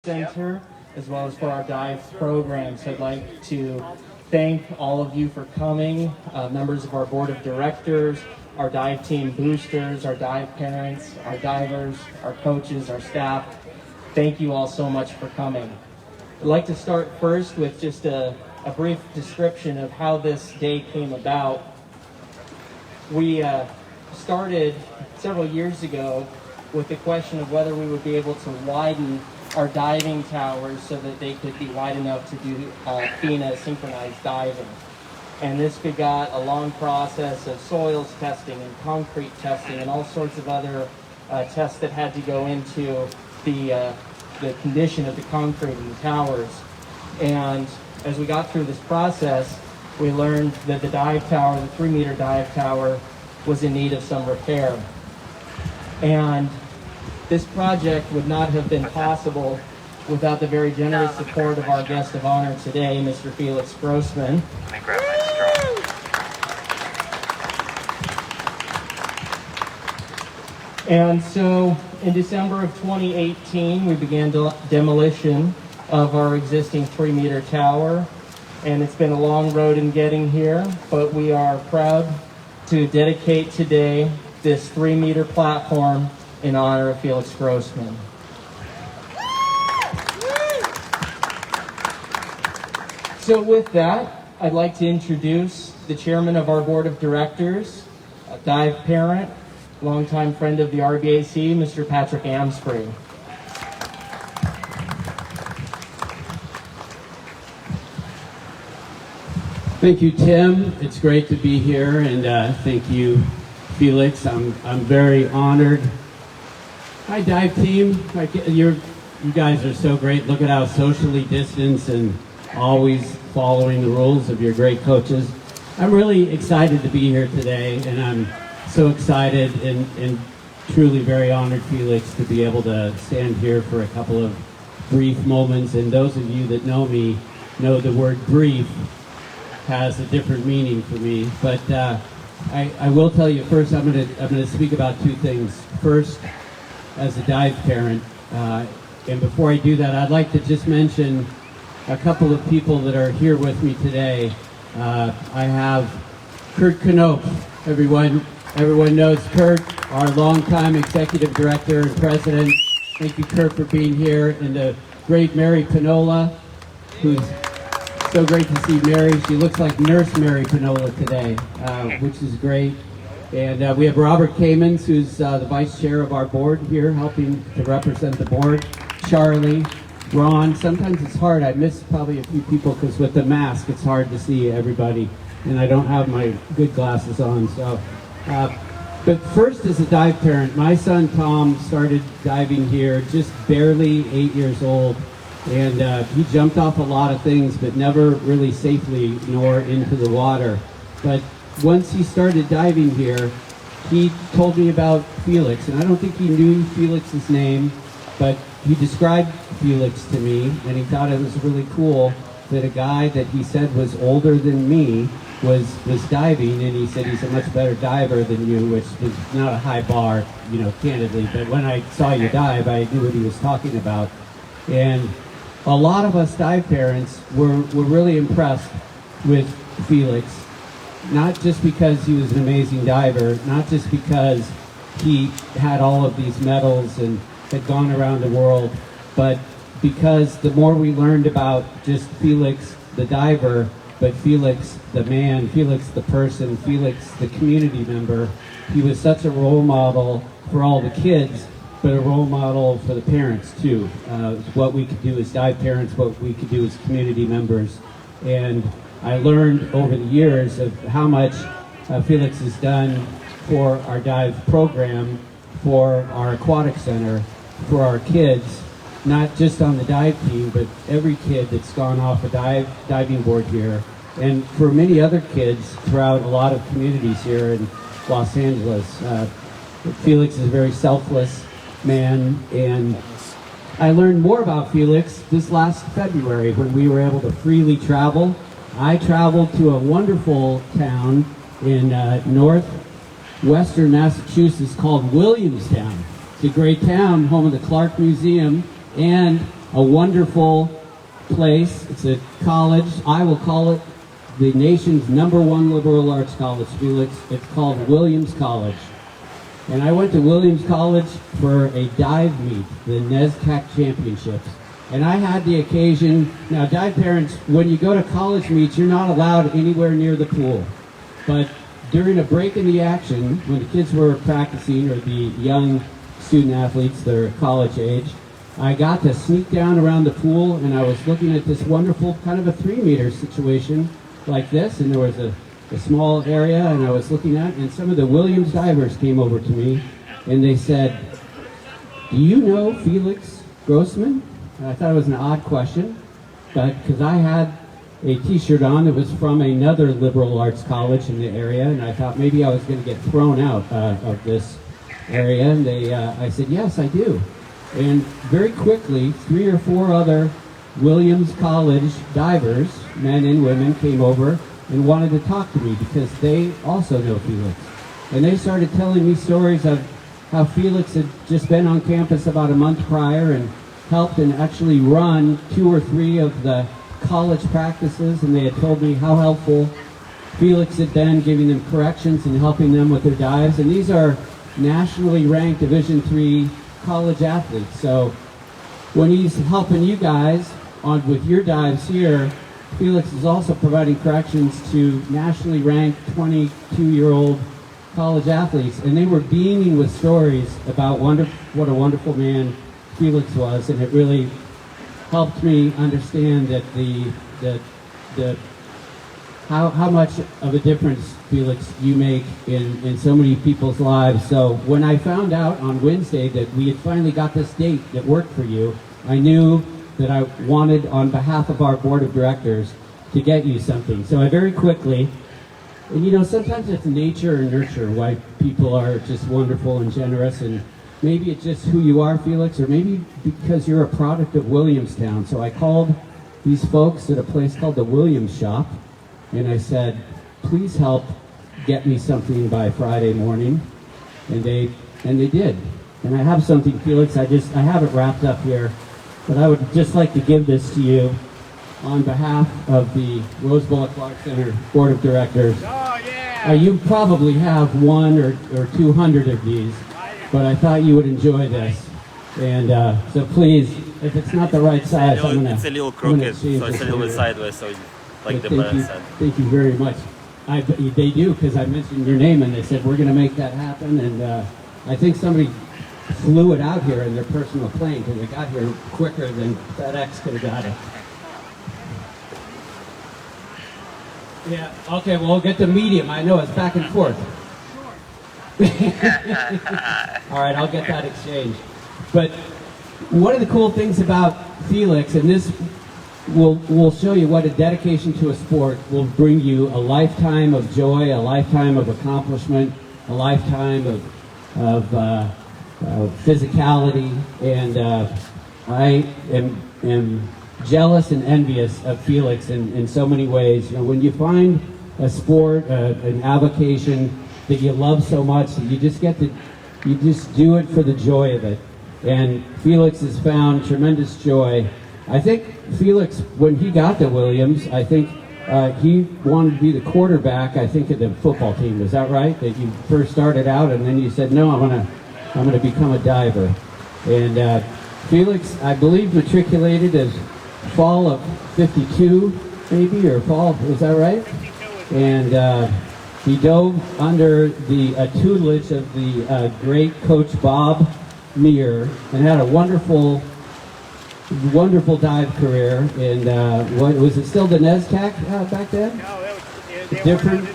Center, as well as for our dive programs. I'd like to thank all of you for coming, members of our board of directors, our dive team boosters, our dive parents, our divers, our coaches, our staff. Thank you all so much for coming. I'd like to start first with just a brief description of how this day came about. We started several years ago with the question of whether we would be able to widen our diving towers so that they could be wide enough to do FINA synchronized diving. And this got a long process of soils testing and concrete testing and all sorts of other tests that had to go into the condition of the concrete in the towers. And as we got through this process, we learned that the dive tower, the 3-meter dive tower, was in need of some repair. And this project would not have been possible without the very generous support of our guest of honor today, Mr. Felix Grossman. Let me grab my straw. And so in December of 2018, we began demolition of our existing 3-meter tower. And it's been a long road in getting here, but we are proud to dedicate today this 3-meter platform in honor of Felix Grossman. So with that, I'd like to introduce the chairman of our board of directors, a dive parent, longtime friend of the RBAC, Mr. Patrick Amsbury. Thank you, Tim. It's great to be here, and thank you, Felix. I'm very honored. Hi, dive team. You guys are so great. Look at how socially distanced and always following the rules of your great coaches. I'm really excited to be here today, and I'm so excited and truly very honored, Felix, to be able to stand here for a couple of brief moments. And those of you that know me know the word brief has a different meaning for me. But I will tell you first, I'm gonna speak about two things. First, as a dive parent, and before I do that, I'd like to just mention a couple of people that are here with me today. I have Kurt Knoop. Everyone knows Kurt, our longtime executive director and president. Thank you, Kurt, for being here. And the great Mary Pinola, who's so great to see Mary. She looks like Nurse Mary Pinola today, which is great. And we have Robert Kamens, who's the vice chair of our board here, helping to represent the board. Charlie, Ron. Sometimes it's hard. I miss probably a few people because with the mask, it's hard to see everybody. And I don't have my good glasses on. So, but first, as a dive parent, my son Tom started diving here just barely 8 years old. And he jumped off a lot of things, but never really safely nor into the water. But once he started diving here, he told me about Felix. And I don't think he knew Felix's name, but he described Felix to me, and he thought it was really cool that a guy that he said was older than me was diving, and he said he's a much better diver than you, which was not a high bar, candidly. But when I saw you dive, I knew what he was talking about. And a lot of us dive parents were really impressed with Felix, not just because he was an amazing diver, not just because he had all of these medals and had gone around the world, but because the more we learned about just Felix the diver, but Felix the man, Felix the person, Felix the community member, he was such a role model for all the kids, but a role model for the parents too. What we could do as dive parents, what we could do as community members. And I learned over the years of how much Felix has done for our dive program, for our aquatic center, for our kids, not just on the dive team, but every kid that's gone off a diving board here, and for many other kids throughout a lot of communities here in Los Angeles. Felix is a very selfless man, and I learned more about Felix this last February when we were able to freely travel. I traveled to a wonderful town in northwestern Massachusetts called Williamstown. It's a great town, home of the Clark Museum, and a wonderful place. It's a college. I will call it the nation's #1 liberal arts college, Felix. It's called Williams College. And I went to Williams College for a dive meet, the NESCAC Championships. And I had the occasion, now dive parents, when you go to college meets, you're not allowed anywhere near the pool. But during a break in the action, when the kids were practicing, or the young student athletes that are college age, I got to sneak down around the pool, and I was looking at this wonderful kind of a 3-meter situation like this, and there was a small area, and I was looking at, and some of the Williams divers came over to me, and they said, "Do you know Felix Grossman?" And I thought it was an odd question, but because I had a t-shirt on that was from another liberal arts college in the area, and I thought maybe I was going to get thrown out of this area, and I said, "Yes, I do." And very quickly, 3 or 4 other Williams College divers, men and women, came over and wanted to talk to me because they also know Felix. And they started telling me stories of how Felix had just been on campus about a month prior and helped and actually run 2 or 3 of the college practices, and they had told me how helpful Felix had been, giving them corrections and helping them with their dives. And these are nationally ranked Division III college athletes. So when he's helping you guys with your dives here, Felix is also providing corrections to nationally ranked 22-year-old college athletes. And they were beaming with stories about what a wonderful man Felix was, and it really helped me understand that how much of a difference, Felix, you make in so many people's lives. So when I found out on Wednesday that we had finally got this date that worked for you, I knew that I wanted, on behalf of our board of directors, to get you something. So I very quickly, and you know, sometimes it's nature and nurture why people are just wonderful and generous, and maybe it's just who you are, Felix, or maybe because you're a product of Williamstown. So I called these folks at a place called the Williams Shop, and I said, "Please help get me something by Friday morning." And they did. And I have something, Felix, I have it wrapped up here, but I would just like to give this to you on behalf of the Rose Bowl Clark Center Board of Directors. Oh, yeah! You probably have 100 or 200 of these, but I thought you would enjoy this. And so please, if it's not the right size, I'm gonna. It's a little crooked, so it's a little bit sideways, so like the brand said. Thank you very much. They do, because I mentioned your name, and they said, "We're gonna make that happen." And I think somebody flew it out here in their personal plane, because it got here quicker than FedEx could have got it. Yeah, okay, well, we'll get the medium. I know, it's back and forth. All right, I'll get that exchanged. But one of the cool things about Felix, and this will show you what a dedication to a sport will bring you: a lifetime of joy, a lifetime of accomplishment, a lifetime of physicality. And I am jealous and envious of Felix in so many ways. You know, when you find a sport, an avocation that you love so much, that you just do it for the joy of it. And Felix has found tremendous joy. I think Felix, when he got to Williams, I think he wanted to be the quarterback, I think, of the football team. Is that right? That you first started out, and then you said, "No, I'm gonna become a diver." And Felix, I believe, matriculated as fall of '52, maybe, or fall. Is that right? And he dove under the tutelage of the great coach Bob Meir, and had a wonderful dive career. And what was it, still the NESCAC back then? No, there Different? were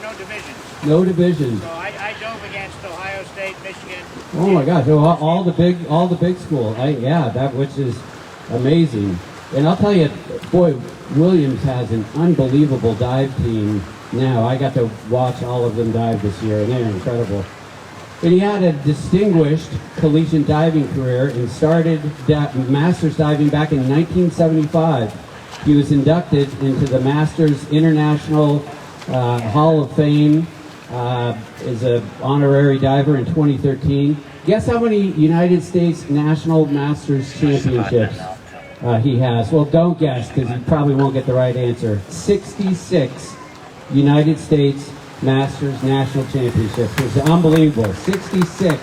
no divisions. No divisions. So I dove against Ohio State, Michigan. Oh my gosh! So all the big school. Which is amazing. And I'll tell you, boy, Williams has an unbelievable dive team now. I got to watch all of them dive this year, and they're incredible. And he had a distinguished collegiate diving career and started Masters diving back in 1975. He was inducted into the Masters International Hall of Fame as an honorary diver in 2013. Guess how many United States National Masters Championships? he has. Well, don't guess, because you probably won't get the right answer. 66 United States Masters National Championships. It's unbelievable. 66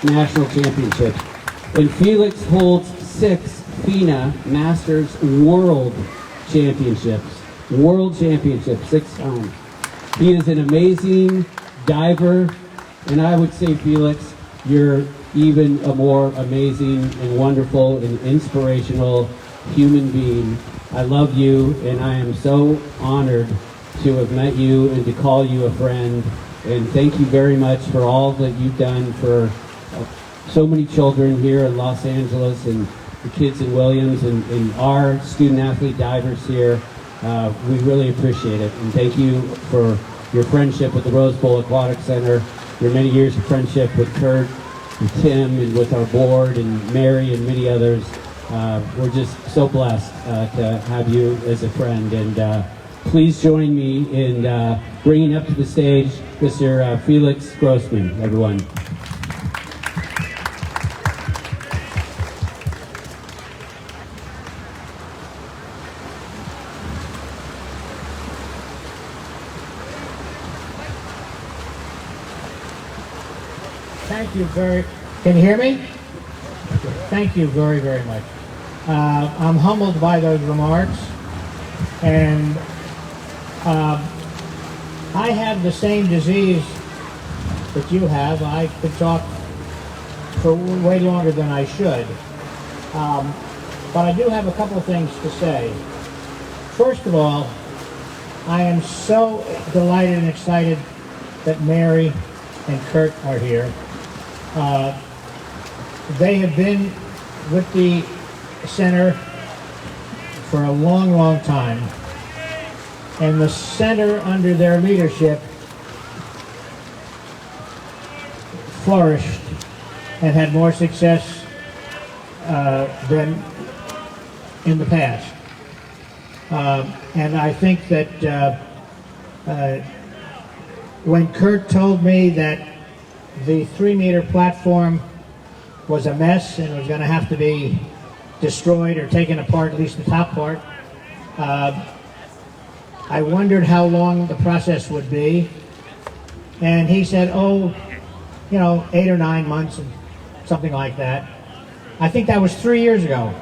National Championships. And Felix holds 6 FINA Masters World Championships. World Championships, 6 times. He is an amazing diver, and I would say, Felix, you're even a more amazing and wonderful and inspirational human being. I love you, and I am so honored to have met you and to call you a friend. And thank you very much for all that you've done for so many children here in Los Angeles and the kids in Williams and our student-athlete divers here. We really appreciate it. And thank you for your friendship with the Rose Bowl Aquatic Center, your many years of friendship with Kurt, with Tim, and with our board, and Mary, and many others. We're just so blessed to have you as a friend. And please join me in bringing up to the stage Mr. Felix Grossman, everyone. Thank you can you hear me? Thank you very, very much. I'm humbled by those remarks, and I have the same disease that you have. I could talk for way longer than I should, but I do have a couple of things to say. First of all, I am so delighted and excited that Mary and Kurt are here. They have been with the center for a long, long time, and the center under their leadership flourished and had more success than in the past. And I think that when Kurt told me that the 3-meter platform was a mess and was going to have to be destroyed or taken apart, at least the top part, I wondered how long the process would be. And he said, oh, 8 or 9 months, something like that. I think that was 3 years ago,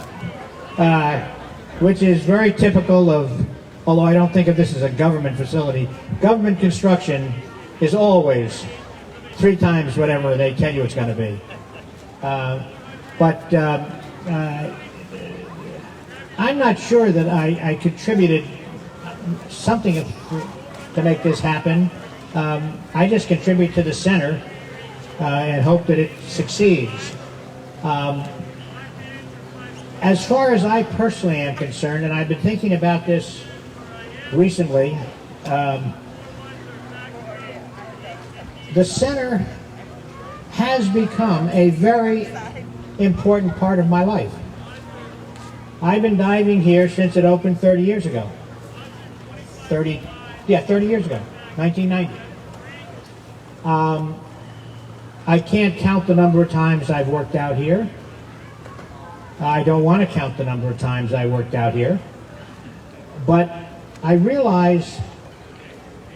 which is very typical of, although I don't think of this as a government facility, government construction is always 3 times whatever they tell you it's going to be. But I'm not sure that I contributed something to make this happen. I just contribute to the center and hope that it succeeds. As far as I personally am concerned, and I've been thinking about this recently, the center has become a very important part of my life. I've been diving here since it opened 30 years ago. 30 years ago, 1990. I can't count the number of times I've worked out here. I don't want to count the number of times I worked out here. But I realize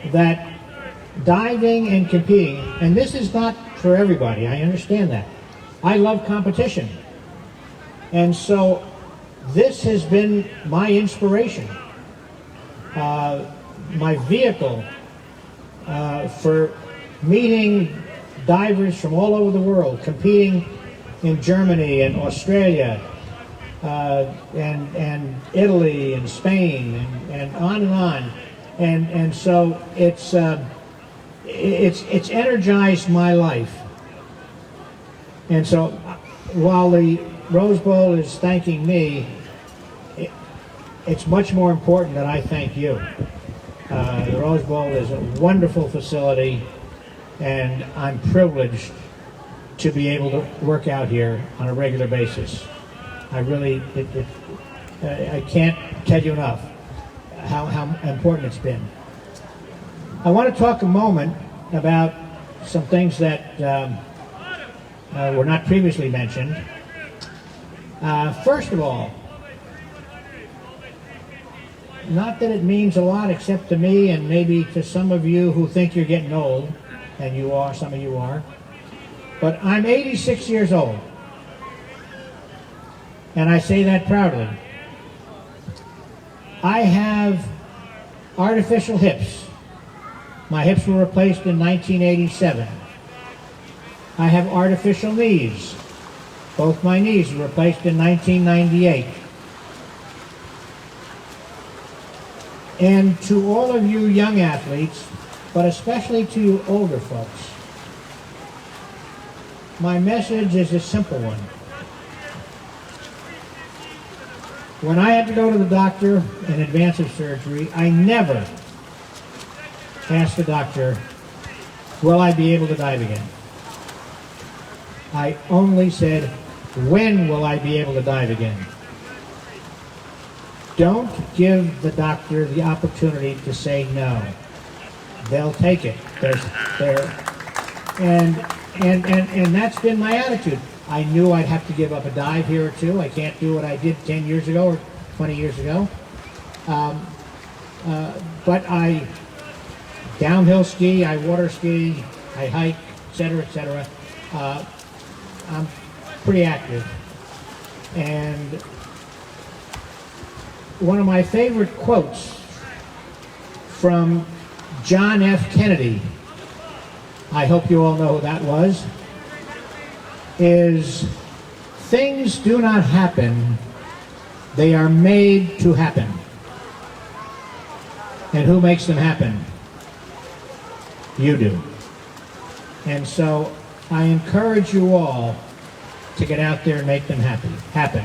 that diving and competing, and this is not for everybody, I understand that. I love competition. And so this has been my inspiration, my vehicle for meeting divers from all over the world, competing in Germany and Australia and Italy and Spain and on and on. And so it's energized my life. And so while the Rose Bowl is thanking me, it's much more important that I thank you. The Rose Bowl is a wonderful facility, and I'm privileged to be able to work out here on a regular basis. I really, I can't tell you enough how important it's been. I want to talk a moment about some things that were not previously mentioned. First of all, not that it means a lot except to me and maybe to some of you who think you're getting old, and you are, some of you are, but I'm 86 years old, and I say that proudly. I have artificial hips. My hips were replaced in 1987. I have artificial knees. Both my knees were replaced in 1998. And to all of you young athletes, but especially to you older folks, my message is a simple one. When I had to go to the doctor in advance of surgery, I never asked the doctor, will I be able to dive again? I only said, when will I be able to dive again? Don't give the doctor the opportunity to say no. They'll take it. And that's been my attitude. I knew I'd have to give up a dive here or two. I can't do what I did 10 years ago or 20 years ago. But I downhill ski, I water ski, I hike, etc., etc. I'm pretty active. And one of my favorite quotes from John F. Kennedy, I hope you all know who that was, is, things do not happen, they are made to happen. And who makes them happen? You do. And so I encourage you all to get out there and make them happen.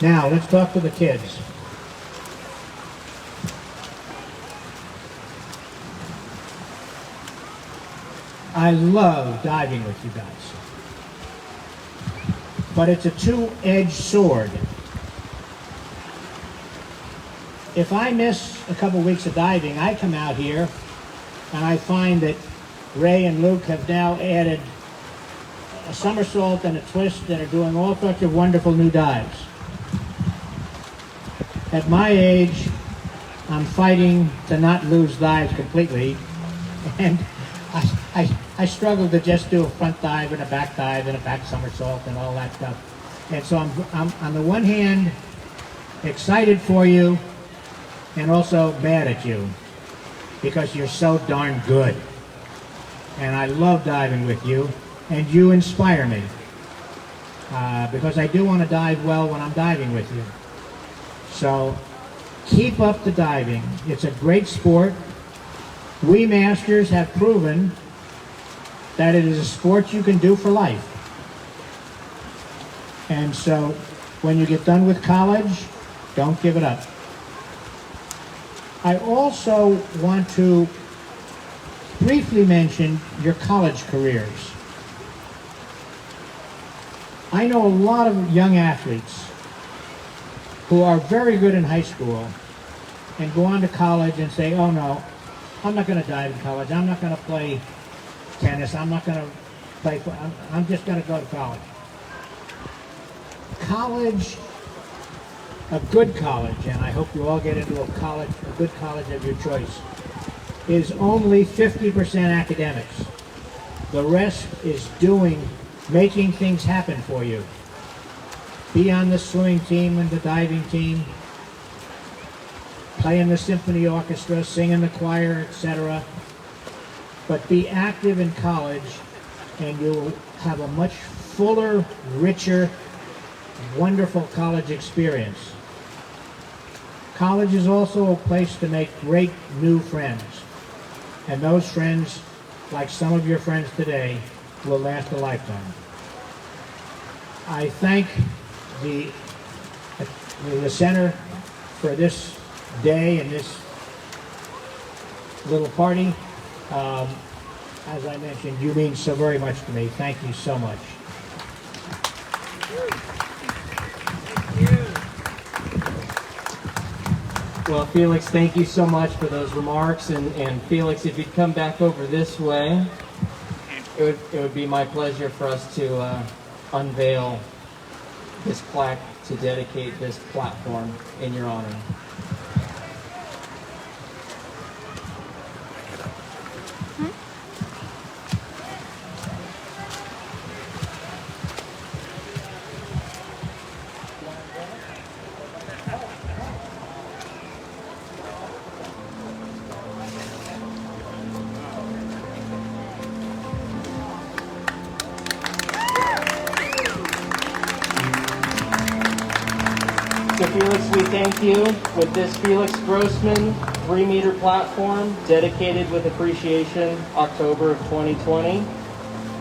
Now, let's talk to the kids. I love diving with you guys. But it's a two-edged sword. If I miss a couple weeks of diving, I come out here and I find that Ray and Luke have now added a somersault and a twist and are doing all sorts of wonderful new dives. At my age, I'm fighting to not lose dives completely, and I struggle to just do a front dive and a back somersault and all that stuff. And so I'm on the one hand excited for you and also mad at you because you're so darn good. And I love diving with you, and you inspire me because I do want to dive well when I'm diving with you. So keep up the diving. It's a great sport. We masters have proven that it is a sport you can do for life. And so when you get done with college, don't give it up. I also want to briefly mention your college careers. I know a lot of young athletes who are very good in high school and go on to college and say, oh no, I'm not going to dive in college. I'm not going to play tennis. I'm not going to play, I'm just going to go to college. College, a good college, and I hope you all get into a good college of your choice, is only 50% academics. The rest is making things happen for you. Be on the swimming team and the diving team, play in the symphony orchestra, sing in the choir, etc. But be active in college and you'll have a much fuller, richer, wonderful college experience. College is also a place to make great new friends. And those friends, like some of your friends today, will last a lifetime. I thank the center for this day and this little party. As I mentioned, you mean so very much to me. Thank you so much. Well, Felix, thank you so much for those remarks. And Felix, if you'd come back over this way, it would be my pleasure for us to unveil this plaque to dedicate this platform in your honor. So Felix, we thank you with this Felix Grossman 3-meter platform dedicated with appreciation, October of 2020.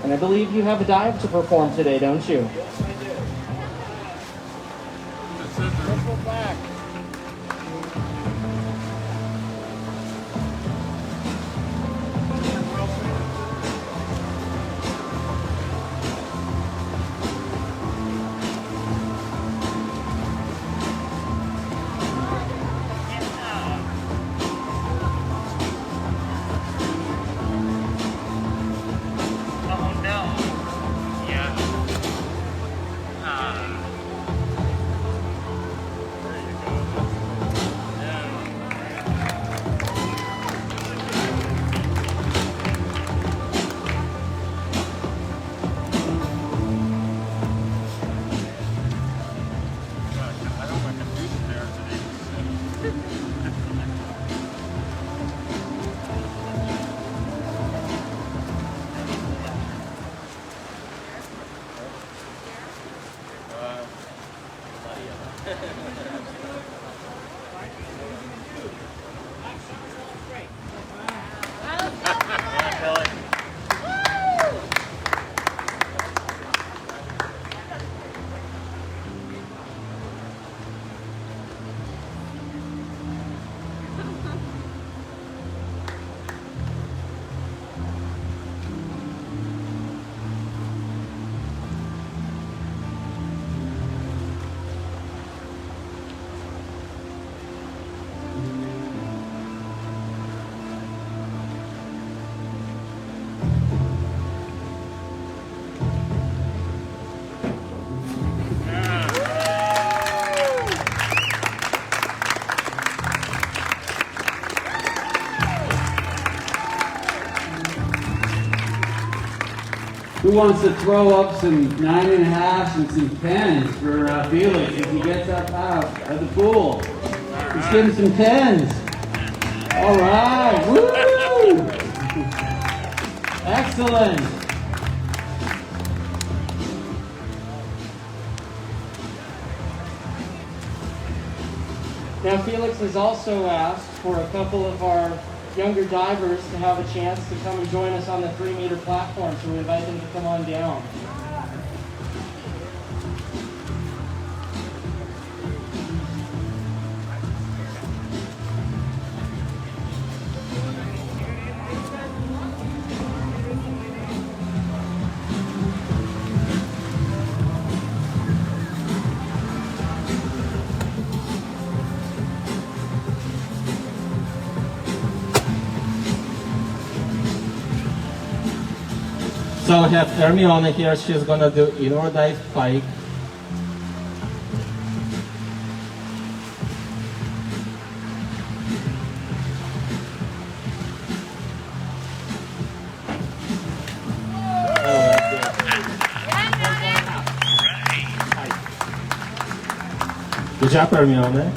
And I believe you have a dive to perform today, don't you? Yes, I do. Let's go back. Who wants to throw up some 9.5s and some 10s for Felix as he gets up out of the pool? Let's give him some 10s. All right. Woo! Excellent. Now Felix has also asked for a couple of our younger divers to have a chance to come and join us on the 3-meter platform, so we invite them to come on down. So I have Hermione here, she's gonna do inward dive pike. Good job, Hermione.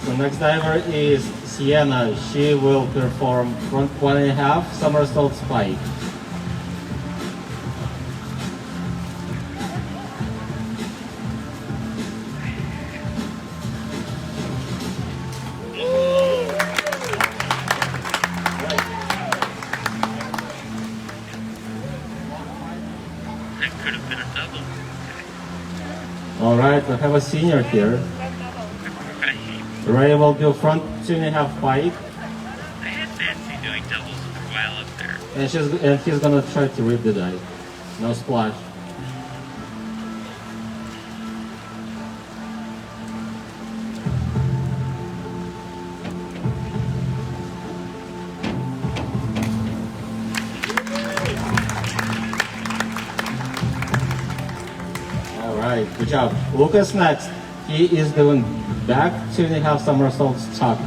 So next diver is Sienna. She will perform front 1.5 somersault spike. Could have been a double. All right, we have a senior here. Ray will do front 2.5 pike, I had Nancy doing doubles for a while up there. and he's gonna try to rip the dive. No splash. All right, good job. Lucas next. He is doing back 2.5 somersaults tuck.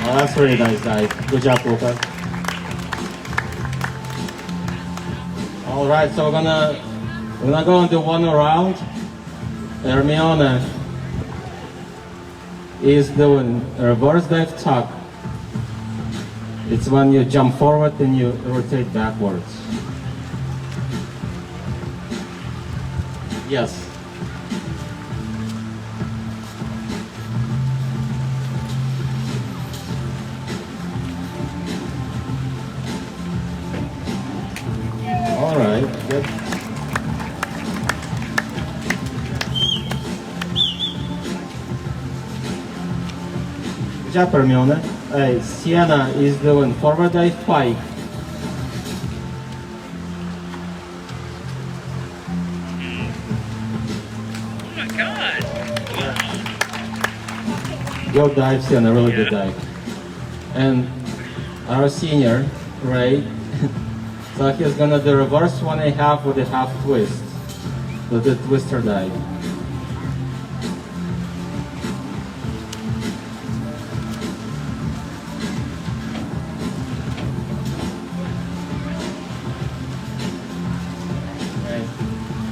Oh, that's really nice dive. Good job, Lucas. All right, so we're gonna go and do one round. Hermione is doing a reverse dive tuck. It's when you jump forward and you rotate backwards. Yes. All right, good. Good job, Hermione. Sienna is doing forward dive pike. Oh my god! Good dive, Sienna, really good dive. And our senior, Ray, so he's gonna do reverse 1.5 with a half twist. So the twister dive.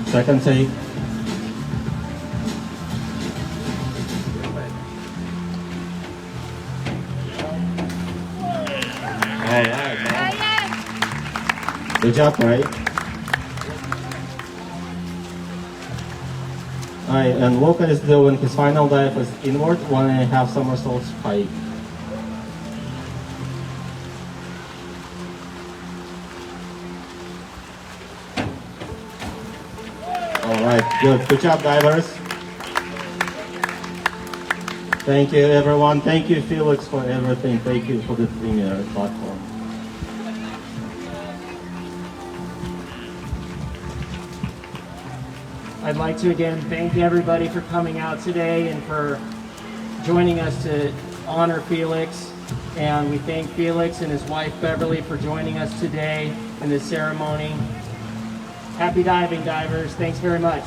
Second take. All right. Good job, right? All right, and Luca is doing his final dive is inward 1.5 somersault spike. All right, good. Good job, divers. Thank you, everyone. Thank you, Felix, for everything. Thank you for the premier platform. I'd like to again thank everybody for coming out today and for joining us to honor Felix. And we thank Felix and his wife Beverly for joining us today in this ceremony. Happy diving, divers. Thanks very much.